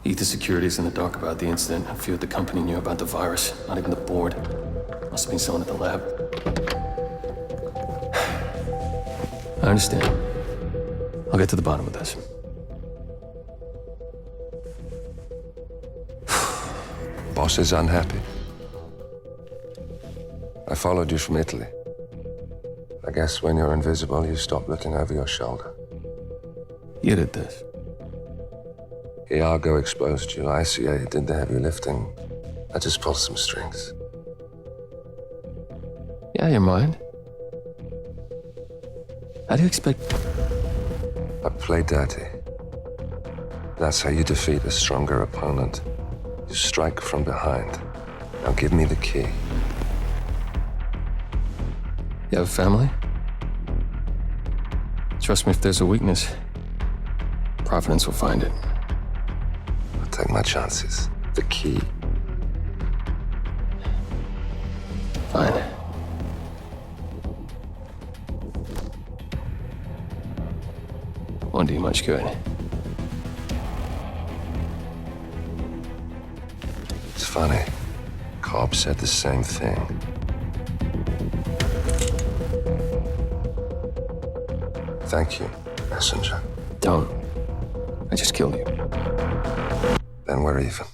Ether Security's in the dark about the incident. A few at the company knew about the virus. Not even the board. Must have been someone at the lab. I understand. I'll get to the bottom of this. Boss is unhappy. I followed you from Italy. I guess when you're invisible, you stop looking over your shoulder. You did this. Iago exposed you. ICA did the heavy lifting. I just pulled some strings. Yeah, your mind. How do you expect... I play dirty. That's how you defeat a stronger opponent. You strike from behind. Now give me the key. You have a family? Trust me, if there's a weakness, Providence will find it. I'll take my chances. The key. Fine. Won't do you much good. It's funny. Cobb said the same thing. Thank you, messenger. Don't. I just killed you. Then we're even.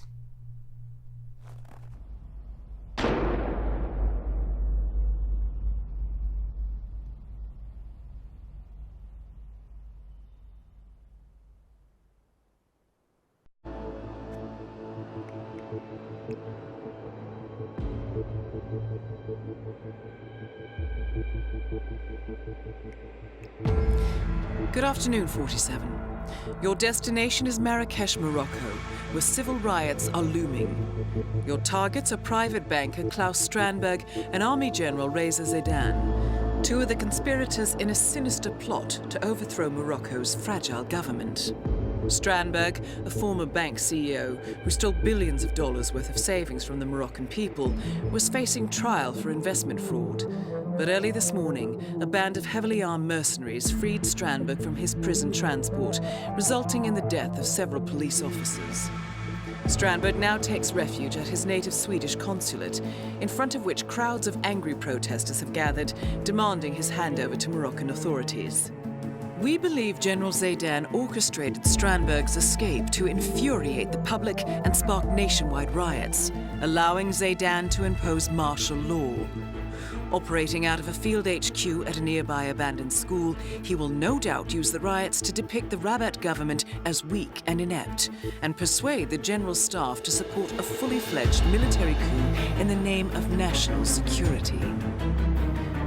Good afternoon, 47. Your destination is Marrakesh, Morocco, where civil riots are looming. Your targets are private banker Klaus Strandberg and Army General Reza Zaidan, two of the conspirators in a sinister plot to overthrow Morocco's fragile government. Strandberg, a former bank CEO who stole billions of dollars worth of savings from the Moroccan people, was facing trial for investment fraud. But early this morning, a band of heavily armed mercenaries freed Strandberg from his prison transport, resulting in the death of several police officers. Strandberg now takes refuge at his native Swedish consulate, in front of which crowds of angry protesters have gathered, demanding his handover to Moroccan authorities. We believe General Zaidan orchestrated Strandberg's escape to infuriate the public and spark nationwide riots, allowing Zaidan to impose martial law. Operating out of a field HQ at a nearby abandoned school, he will no doubt use the riots to depict the Rabat government as weak and inept, and persuade the general staff to support a fully fledged military coup in the name of national security.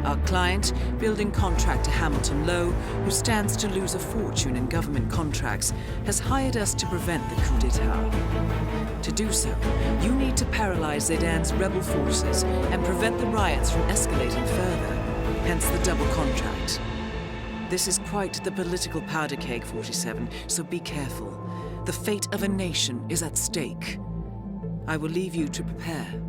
Our client, building contractor Hamilton Lowe, who stands to lose a fortune in government contracts, has hired us to prevent the coup d'etat. To do so, you need to paralyze Zaidan's rebel forces and prevent the riots from escalating further, hence the double contract. This is quite the political powder keg, 47, so be careful. The fate of a nation is at stake. I will leave you to prepare.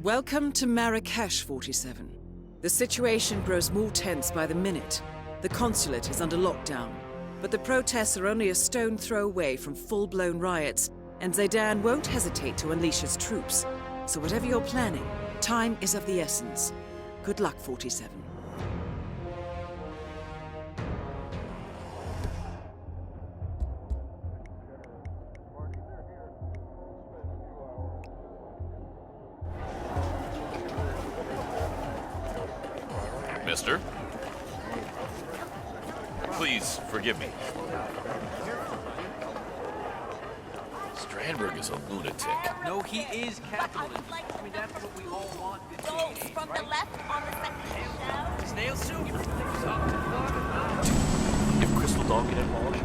Welcome to Marrakesh, 47. The situation grows more tense by the minute. The consulate is under lockdown, but the protests are only a stone throw away from full-blown riots, and Zaidan won't hesitate to unleash his troops. So whatever you're planning, time is of the essence. Good luck, 47. Mister? Please, forgive me. Strandberg is a lunatic. No, he is capitalist. I mean, that's what we all want. Goals from the left on the second shelf. Snail soup. If Crystal Dawn get involved,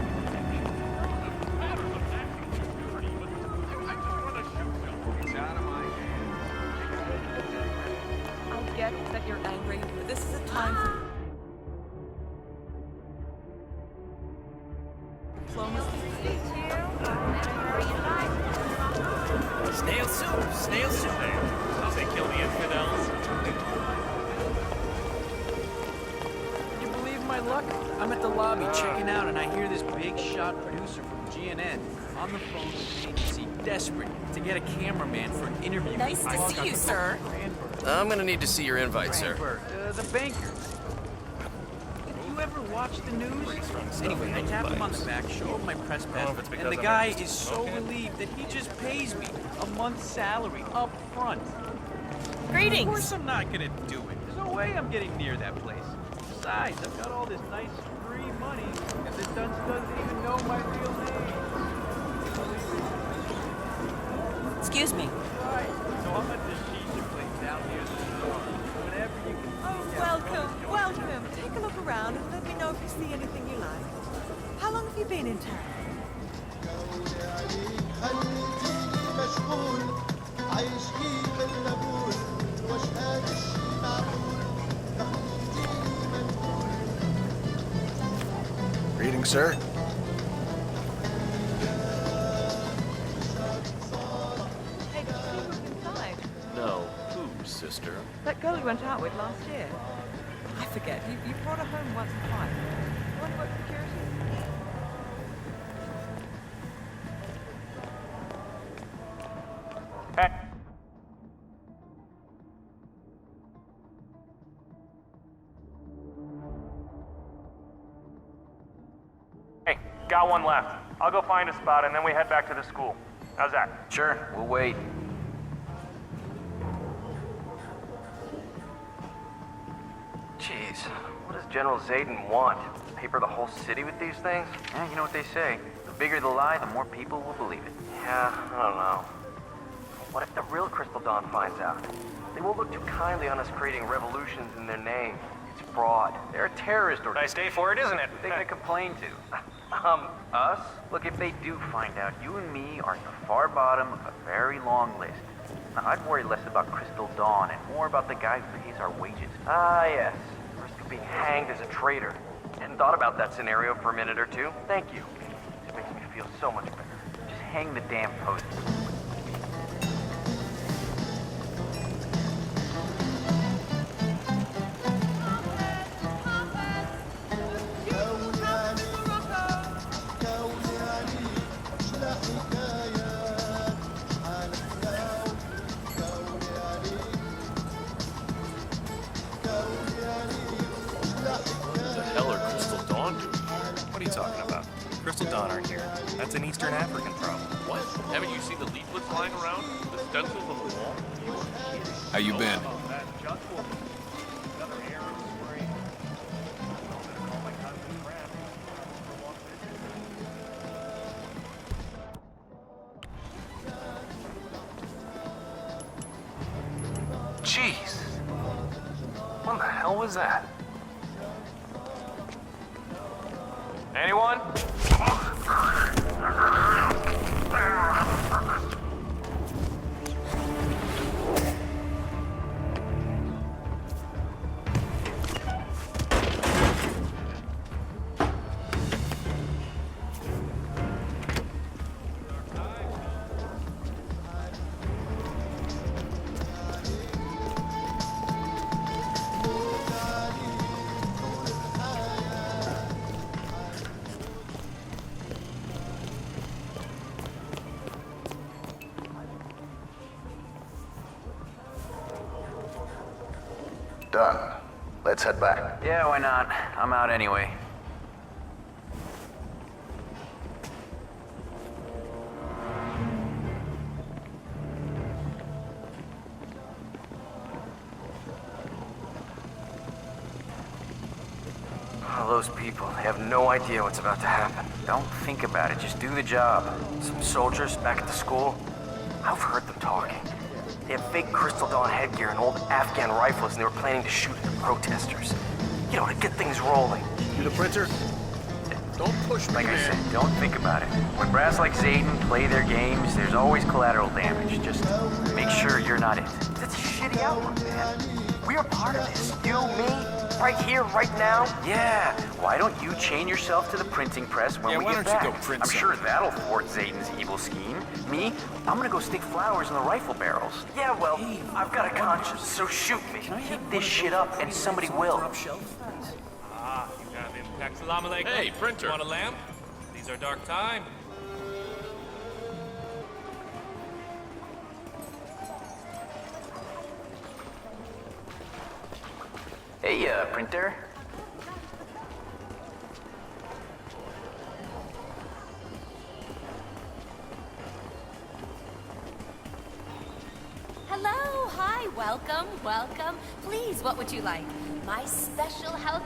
I get that you're angry, but this is a time for Snail soup. Snail soup. they kill the infidels. Can you believe my luck? I'm at the lobby checking out, and I hear this big shot producer from GNN on the phone with an agency desperate to get a cameraman for an interview. Nice to see you, sir. I'm gonna need to see your invite, sir. The bankers. You ever watch the news? Anyway, I tap him on the back, show him my press pass, and the guy is so relieved that he just pays me a month's salary up front. Greetings. Of course I'm not gonna do it. There's no way I'm getting near that place. Besides, I've got all this nice free money, and the dunce doesn't even know my real name. Excuse me. Right, so I'm at the shisha place down here. Whatever you can see. Welcome, welcome. Take a look around and let me know if you see anything you like. How long have you been in town? Greetings, sir. Hey, did you see who's inside? No, who, sister? That girl you went out with last year. I forget. You brought her home once or twice. You want to work security? Hey, got one left. I'll go find a spot and then we head back to the school. How's that? Sure, we'll wait. Jeez, what does General Zayden want? Paper the whole city with these things? Yeah, you know what they say. The bigger the lie, the more people will believe it. Yeah, I don't know. What if the real Crystal Dawn finds out? They won't look too kindly on us creating revolutions in their name. It's fraud. They're a terrorist organization. Nice day for it, isn't it? Who they gonna complain to? Us? Look, if they do find out, you and me are at the far bottom of a very long list. Now, I'd worry less about Crystal Dawn and more about the guy who pays our wages. Ah, yes. Risk of being hanged as a traitor. Hadn't thought about that scenario for a minute or two. Thank you. This makes me feel so much better. Just hang the damn post. What are you talking about? Crystal Dawn aren't here. That's an Eastern African problem. What? Haven't you seen the leaflets lying around? The stencils on the wall? How you been? Jeez. What the hell was that? Anyone? Done. Let's head back. Yeah, why not? I'm out anyway. All those people, they have no idea what's about to happen. Don't think about it, just do the job. Some soldiers back at the school, I've heard them talking. They have fake Crystal Dawn headgear and old Afghan rifles, and they were planning to shoot at the protesters. You know, to get things rolling. You the printer? Don't push me, Like I man. said, don't think about it. When brass like Zayden play their games, there's always collateral damage. Just make sure you're not it. That's a shitty outlook, man. We are part of this. You, me, right here, right now. Yeah. Why don't you chain yourself to the printing press when we get back? I'm sure that'll thwart Zayden's evil scheme. Me, I'm gonna go stick flowers in the rifle barrels. Yeah, well, I've got a conscience, so shoot me. Keep this shit up, and somebody will. Ah, you have impact. Salam alaikum. Hey, printer. Want a lamp? These are dark times. Hey, printer. Hello, hi, welcome, welcome. Please, what would you like? My special health.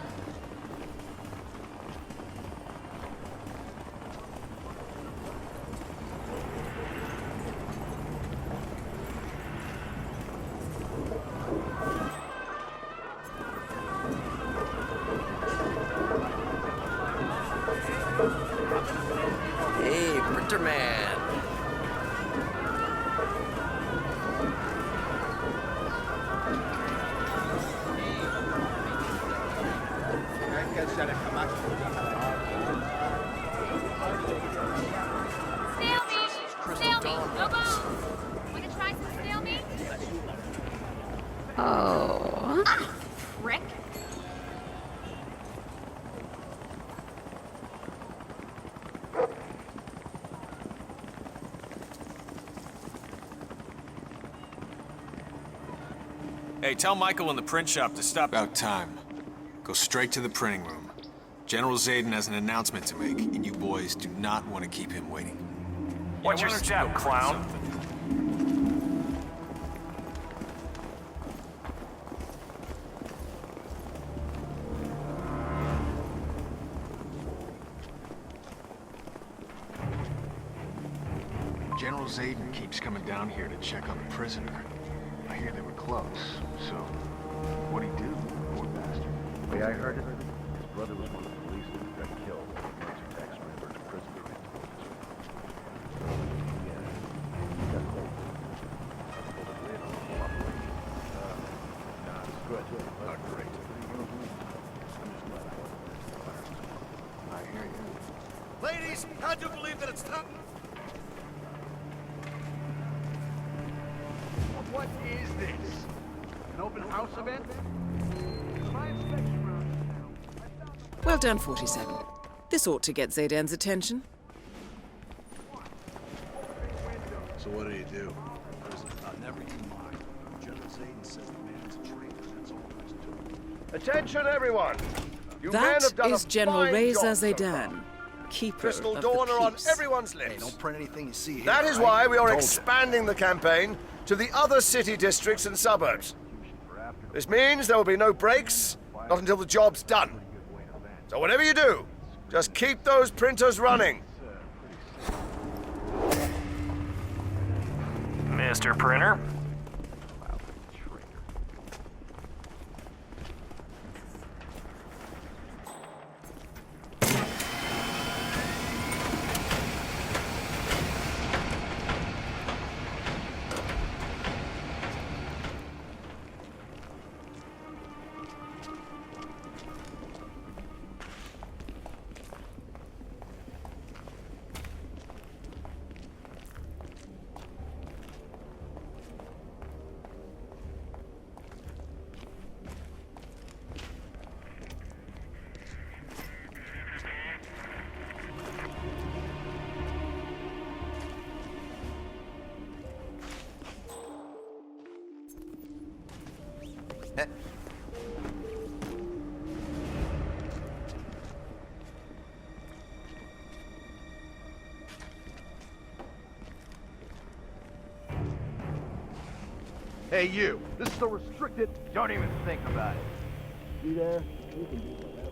Hey, printer man. Snail meat! Snail meat! No bones! Wanna try some snail meat? Oh. Rick? Hey, tell Michael in the print shop to stop. About time. Go straight to the printing room. General Zayden has an announcement to make, and you boys do not want to keep him waiting. What's your step, clown? General Zayden keeps coming down here to check on the prisoner. I hear they were close, so what'd he do, poor bastard? The way I heard it, his brother was one of the policemen who got killed when the Nazi tax member to prison. Yeah, he got cold. Nah, it's good. Not great. I'm just glad I hear you. Ladies, how'd you believe that it's time? What is this? An open house event? Well done, 47. This ought to get Zayden's attention. So what do you do? Never even mind. General Zayden says the man's a traitor. That's all there is to it. Attention, everyone! You men That have done is a General fine Reza job so Zayden, far. keeper Crystal of Dawn the are on peace. everyone's lips. Hey, don't print anything you see here. That is right? why we are Told you. expanding the campaign to the other city districts and suburbs. This means there will be no breaks, not until the job's done. So whatever you do, just keep those printers running. Mr. Printer? Hey, you. This is a restricted... Don't even think about it. See there? You can do whatever.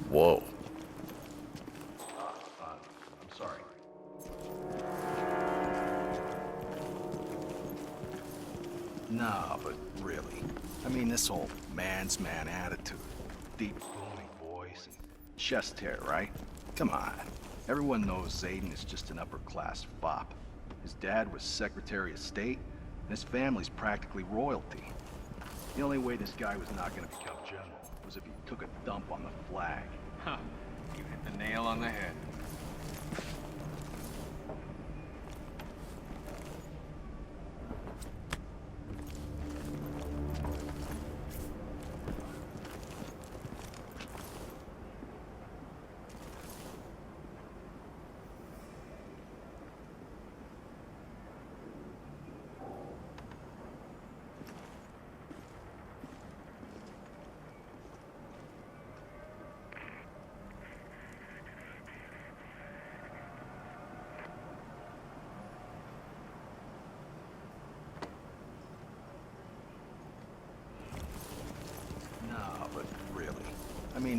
Whoa. I'm sorry. Nah, but really. I mean, this whole man's man attitude, deep booming voice, and chest hair, right? Come on. Everyone knows Zayden is just an upper-class fop. His dad was Secretary of State, and his family's practically royalty. The only way this guy was not going to become general was if he took a dump on the flag. Huh. You hit the nail on the head.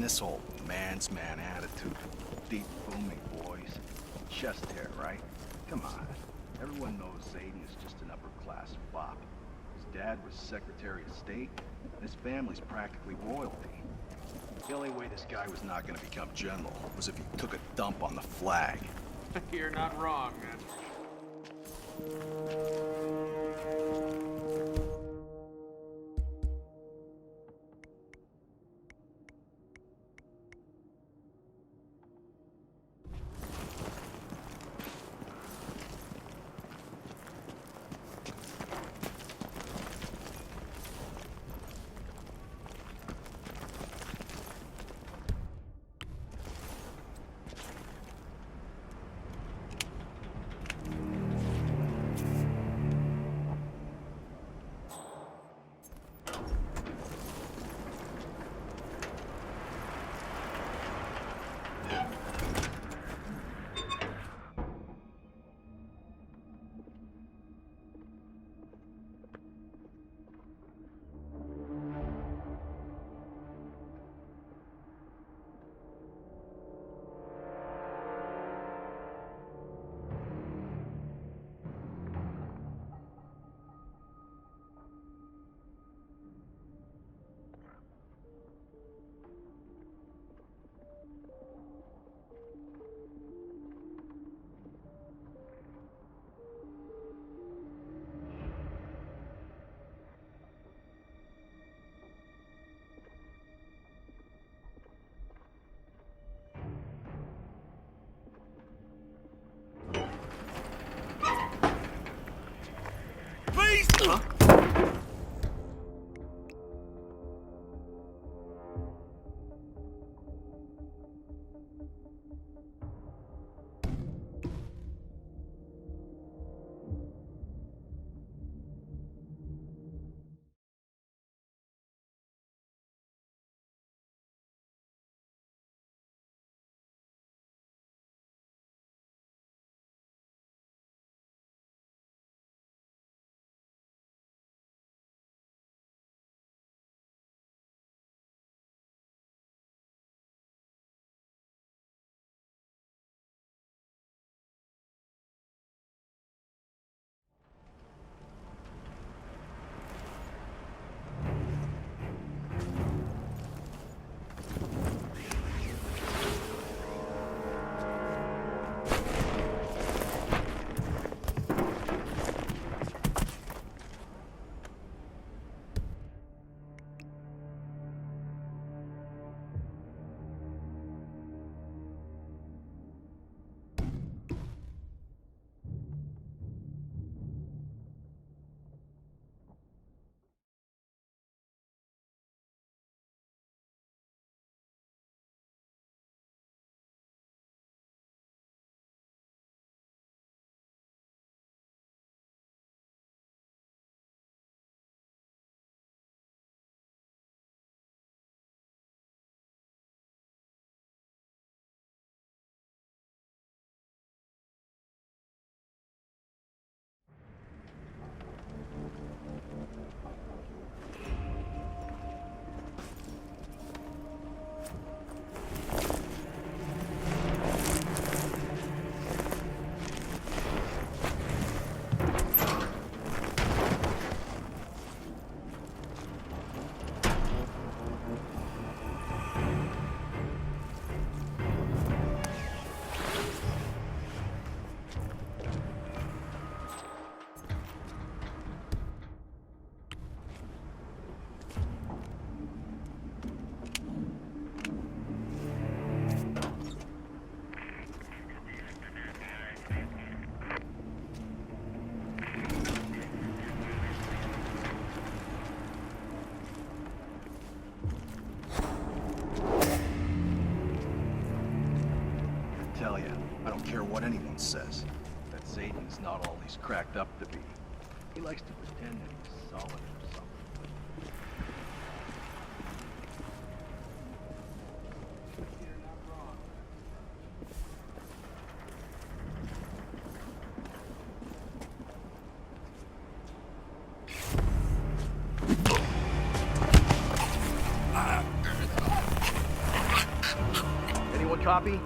this whole man's man attitude. Deep booming, boys. Chest hair, right? Come on. Everyone knows Zayden is just an upper-class fop. His dad was Secretary of State, and his family's practically royalty. The only way this guy was not going to become general was if he took a dump on the flag. You're not wrong, man. care what anyone says. That Zayden is not all he's cracked up to be. He likes to pretend that he's solid or something. Copy?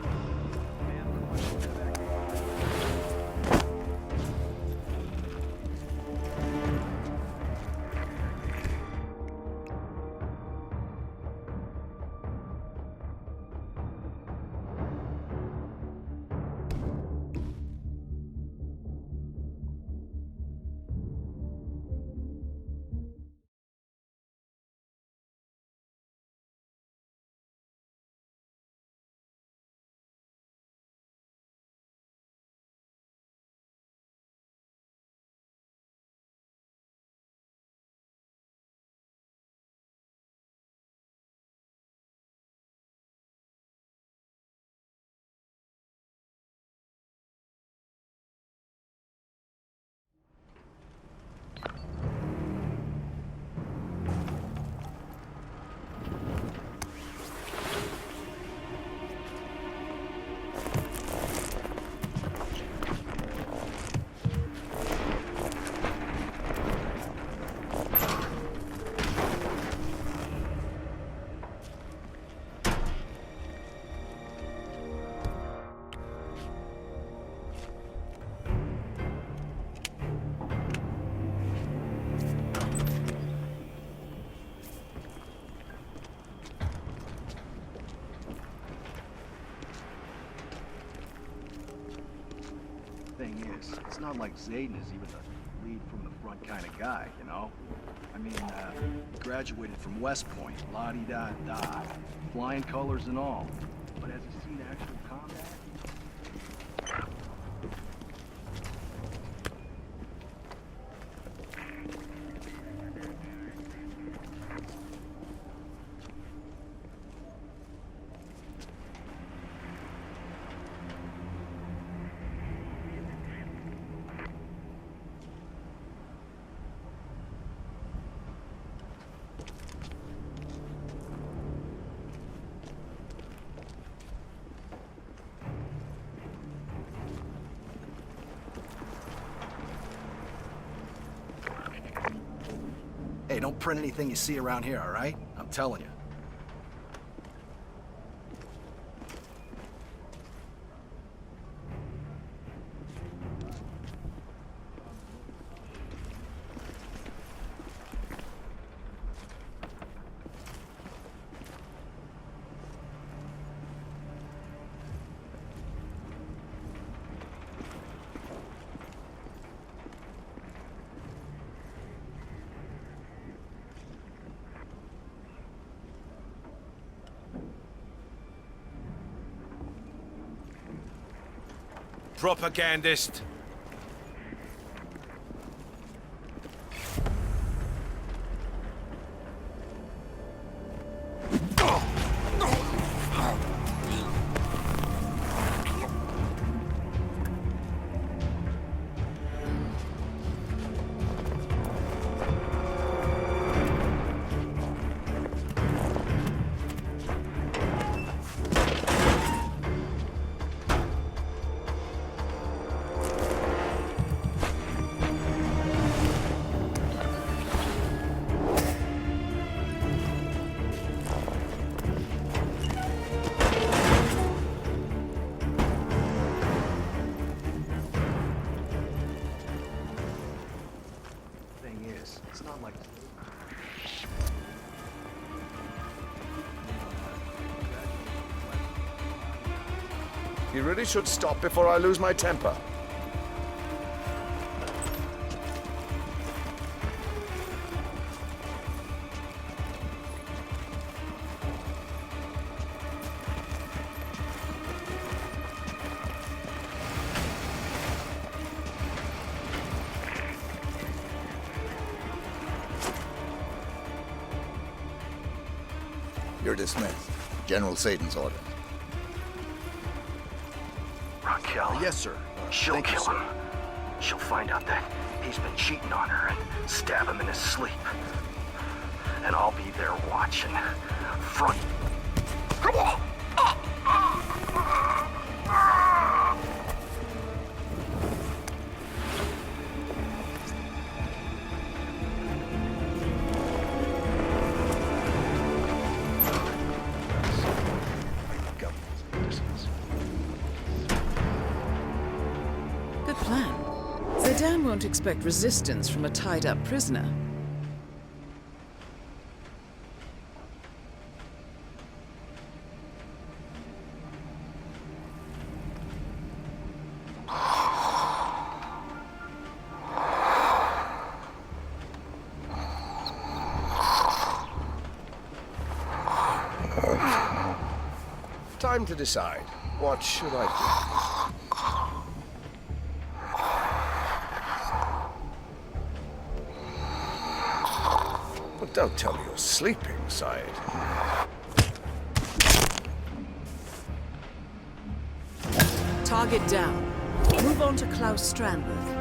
Thing is, it's not like Zayden is even the lead from the front kind of guy, you know? I mean, he graduated from West Point, la-di-da-da, flying colors and all. But has he seen actual combat? Hey, don't print anything you see around here, all right? I'm telling you. Propagandist. You really should stop before I lose my temper. You're dismissed. General Satan's order. Raquel. Yes, sir. She'll kill him. She'll find out that he's been cheating on her and stab him in his sleep. And I'll be there watching. Front. Zidane won't expect resistance from a tied-up prisoner. Time to decide. What should I do? Well, don't tell me you're sleeping, Syed. Target down. Move on to Klaus Strandberg.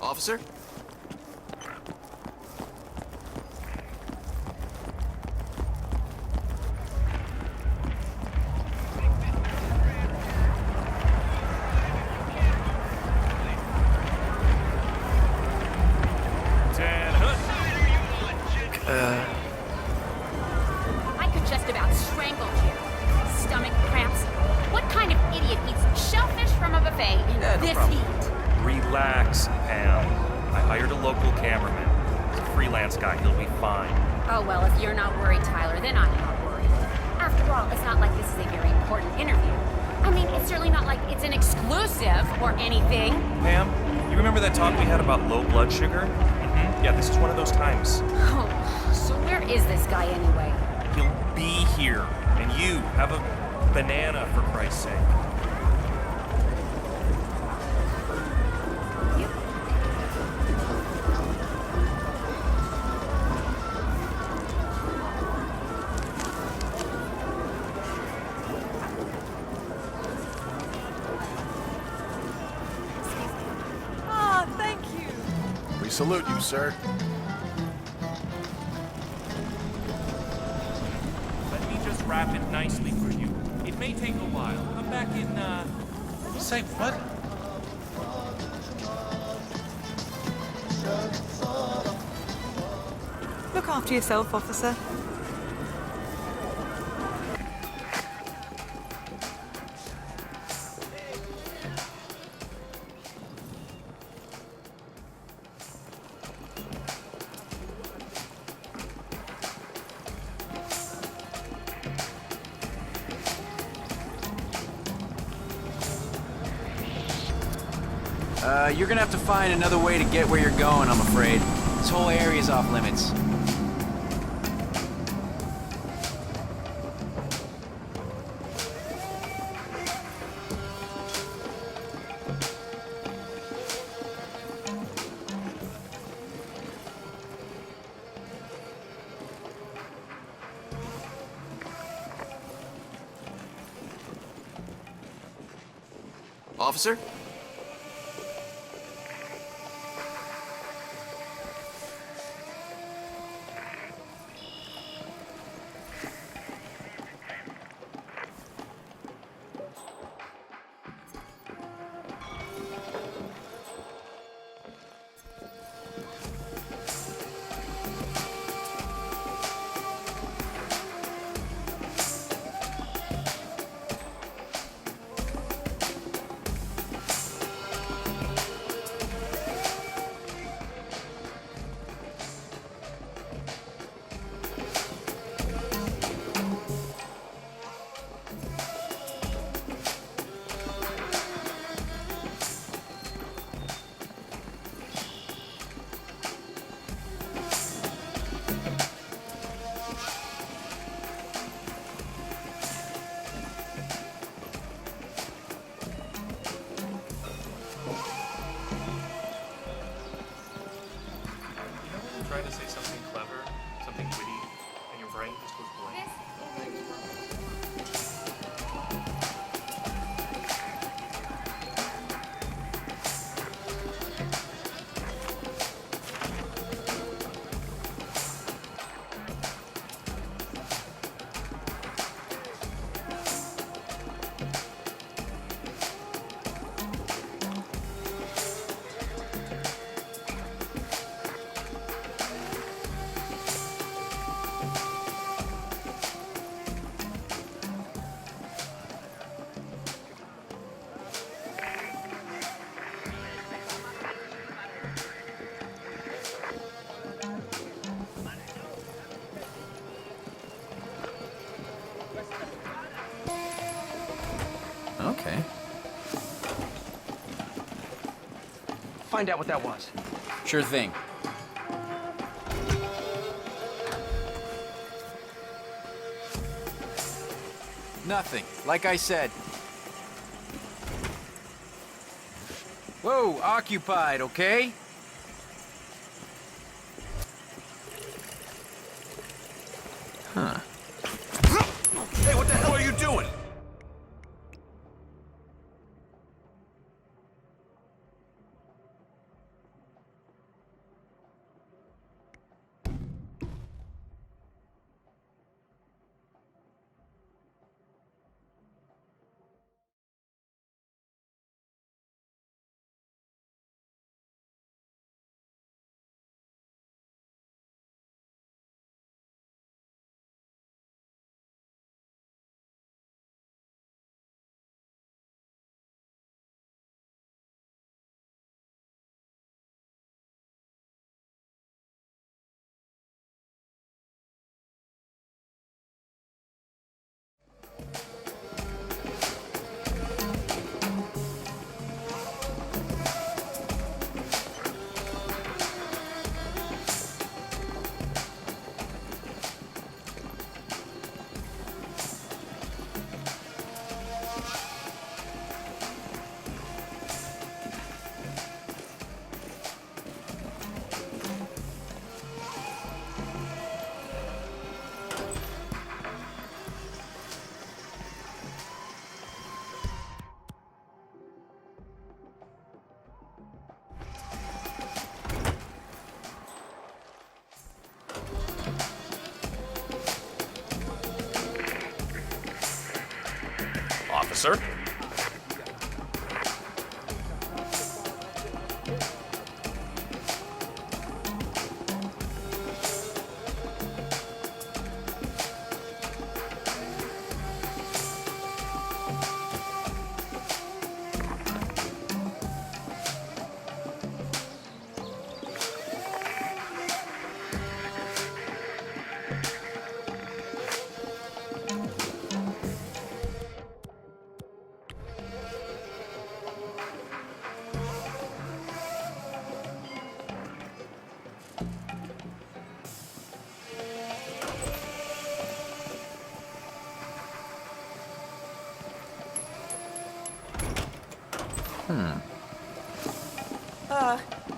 Officer? I could just about strangle you. Stomach cramps. What kind of idiot eats shellfish from a buffet in this heat? Relax, Pam. I hired a local cameraman. He's a freelance guy. He'll be fine. Oh, well, if you're not worried, Tyler, then I'm not worried. After all, it's not like this is a very important interview. I mean, it's certainly not like it's an exclusive or anything. Pam, you remember that talk we had about low blood sugar? Mm-hmm. Yeah, this is one of those times. Oh, so where is this guy anyway? He'll be here. And you, have a banana, for Christ's sake. Salute you, sir. Let me just wrap it nicely for you. It may take a while. I'm back in, Say what? Look after yourself, officer. You're gonna have to find another way to get where you're going, I'm afraid. This whole area's off limits. Officer? Okay. Find out what that was. Sure thing. Nothing. Like I said. Whoa, occupied, okay? Huh. Hey, what the hell are you doing? Officer?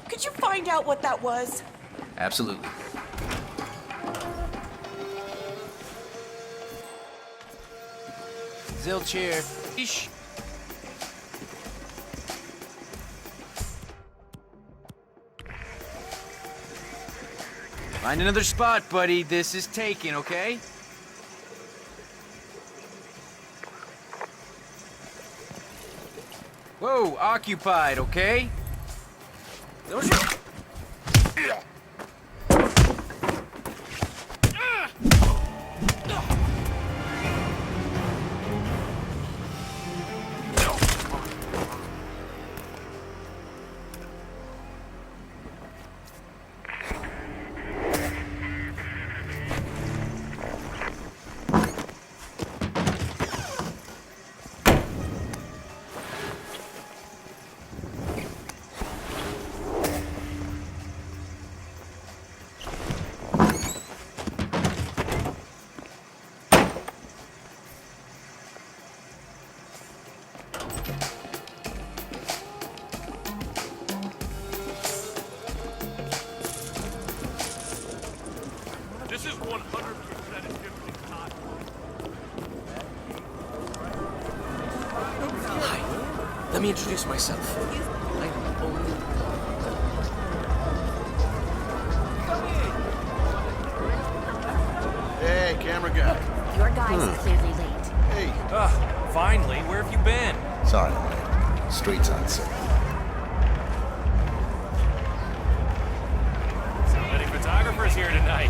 Could you find out what that was? Absolutely. Zilch here. Eesh. Find another spot, buddy. This is taken, okay? Whoa, occupied, okay? Those are... This is 100% a different time. Hi. Let me introduce myself. Hey, camera guy. Your guy's clearly late. Hey. Finally, where have you been? Sorry, man. Streets aren't safe. So many photographers here tonight.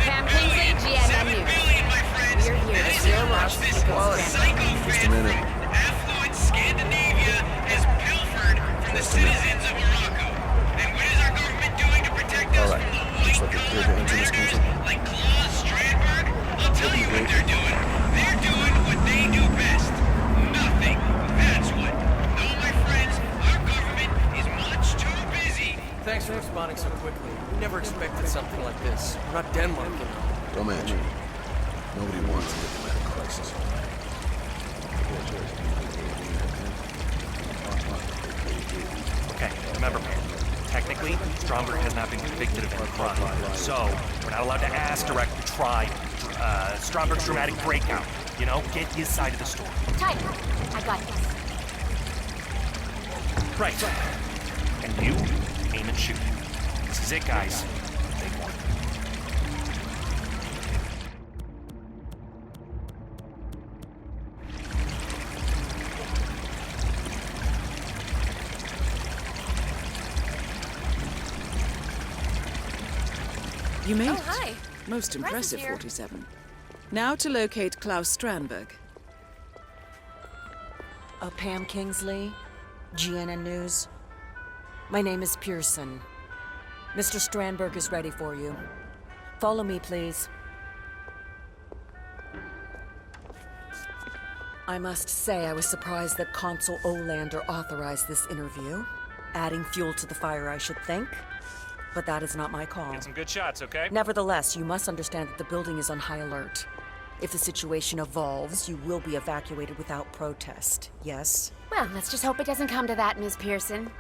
Pam Kingsley, GNN News. watch this. Psychophant from affluent Scandinavia has pilfered from the citizens of Morocco. And what is our government doing to protect us from the white-collar predators like Klaus Strandberg? I'll tell you what they're doing. They're doing what they do best. Nothing. That's what. No, my friends, our government is much too busy. Thanks for responding so quickly. We never expected something like this. We're not Denmark, you know. Don't mention it. Nobody wants a diplomatic crisis. Okay, remember, technically, Stromberg has not been convicted of any crime. So, we're not allowed to ask, direct, try Stromberg's dramatic breakout. You know, get his side of the story. Tyler, I got this. Right. And you aim and shoot. This is it, guys. Big one. You made Oh, it. hi. Most impressive, here. 47. Now to locate Klaus Strandberg. Pam Kingsley, GNN News. My name is Pearson. Mr. Strandberg is ready for you. Follow me, please. I must say I was surprised that Consul Olander authorized this interview. Adding fuel to the fire, I should think. But that is not my call. Get some good shots, okay? Nevertheless, you must understand that the building is on high alert. If the situation evolves, you will be evacuated without protest, yes? Well, let's just hope it doesn't come to that, Ms. Pearson.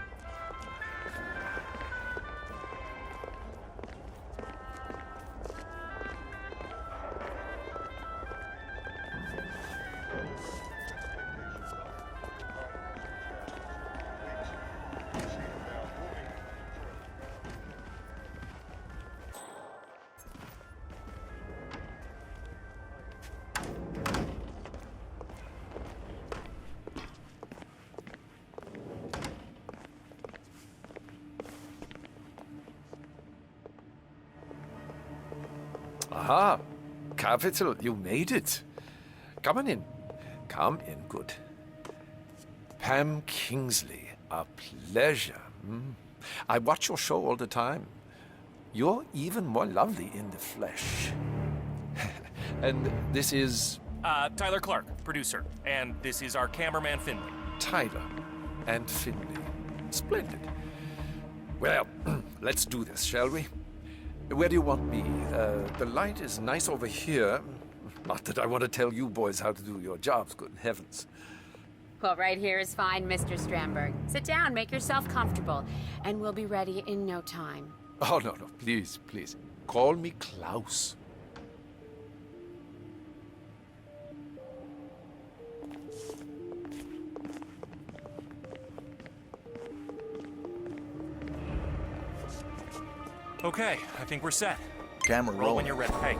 Aha, capital, you made it. Come on in. Come in, good. Pam Kingsley, a pleasure. I watch your show all the time. You're even more lovely in the flesh. And this is... Tyler Clark, producer. And this is our cameraman, Finley. Tyler and Finley. Splendid. Well, let's do this, shall we? Where do you want me? The light is nice over here. Not that I want to tell you boys how to do your jobs, good heavens. Well, right here is fine, Mr. Strandberg. Sit down, make yourself comfortable, and we'll be ready in no time. Oh, no, please, please. Call me Klaus. Okay, I think we're set. Camera Roll when rolling. you're ready. Hey,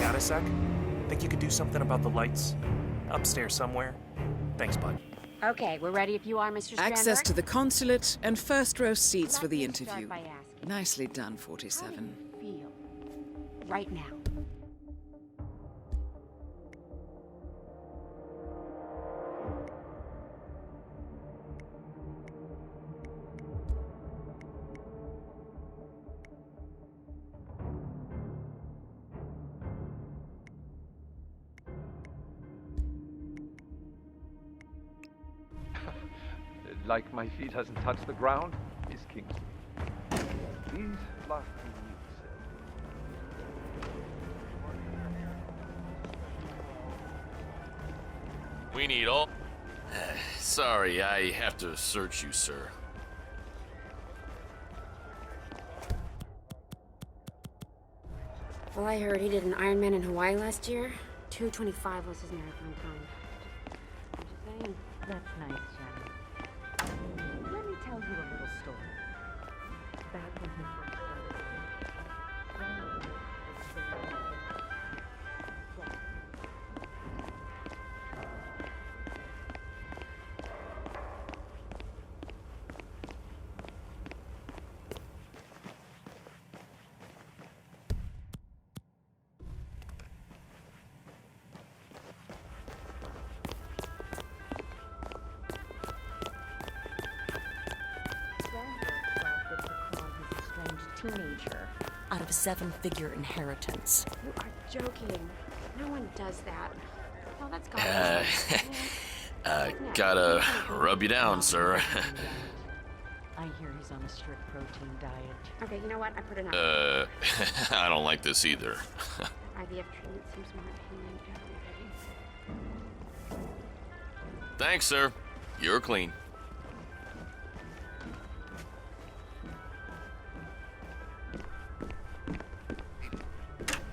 got a sec? Think you could do something about the lights? Upstairs somewhere? Thanks, bud. Okay, we're ready if you are, Mr. Strandberg. Access to the consulate and first row seats for the Let me start interview. by asking, Nicely done, how 47. do you feel right now? Like my feet hasn't touched the ground, Miss Kingsley. These last 2 weeks... We need all... Sorry, I have to search you, sir. Well, I heard he did an Ironman in Hawaii last year. 2:25 was his marathon time. I'm just saying. That's nice, Jenny. Let me tell you a little story. Back when he first a 7-figure inheritance. You are joking. No one does that. Well, that's gotta Gotta rub you down, sir. I hear he's on a strict protein diet. Okay, you know what? I put it on. I don't like this either. IVF treatment seems more appealing to everybody. Thanks, sir. You're clean.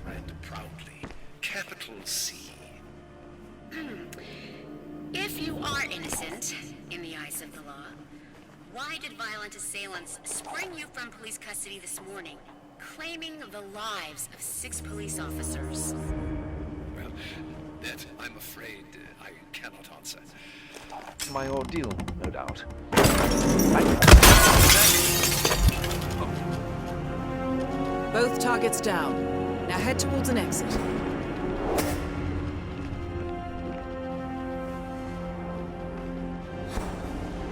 And proudly, capital C. If you are innocent in the eyes of the law, why did violent assailants spring you from police custody this morning, claiming the lives of 6 police officers? Well, that, I'm afraid, I cannot answer. My ordeal, no doubt. Both targets down. Now head towards an exit.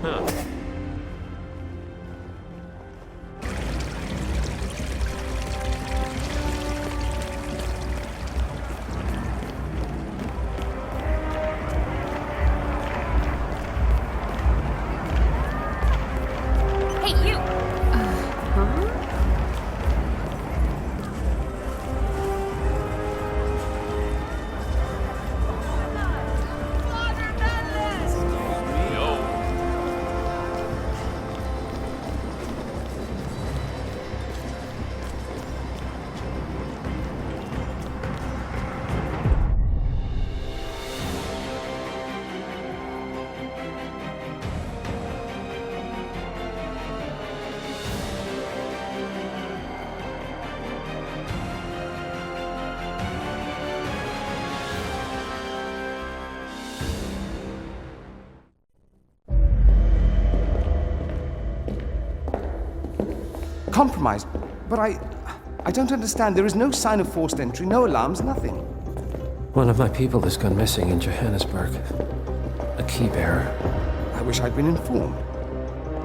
Huh. Hey, you! Compromised, but I don't understand. There is no sign of forced entry, no alarms, nothing. One of my people has gone missing in Johannesburg. A key bearer. I wish I'd been informed.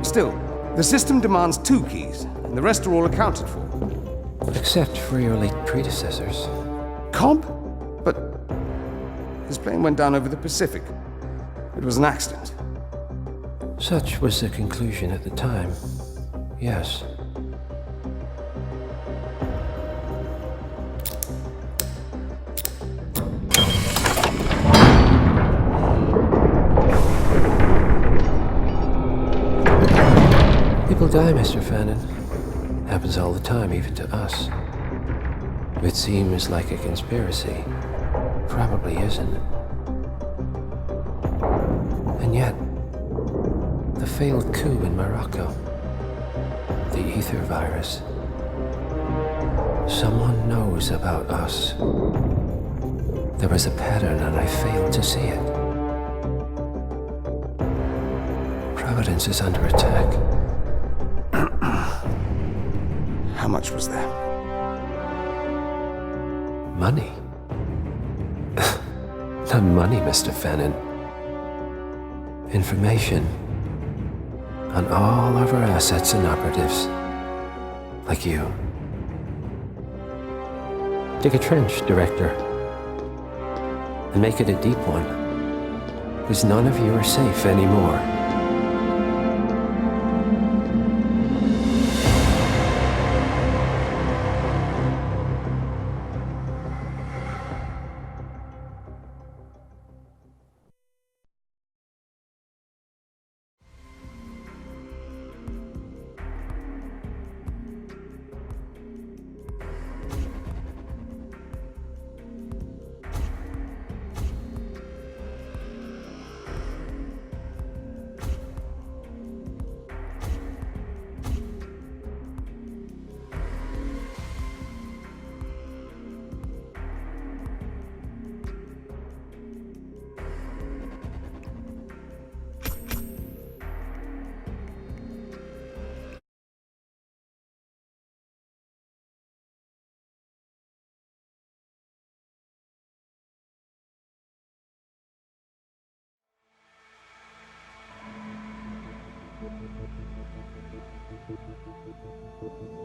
Still, the system demands 2 keys, and the rest are all accounted for. Except for your late predecessors. Comp? But his plane went down over the Pacific. It was an accident. Such was the conclusion at the time. Yes. People die, Mr. Fannin. Happens all the time, even to us. It seems like a conspiracy. Probably isn't. And yet, the failed coup in Morocco, the ether virus. Someone knows about us. There was a pattern and I failed to see it. Providence is under attack. How much was there? Money? Not money, Mr. Fannin. Information on all of our assets and operatives. Like you. Dig a trench, Director. And make it a deep one. Because none of you are safe anymore. Thank you.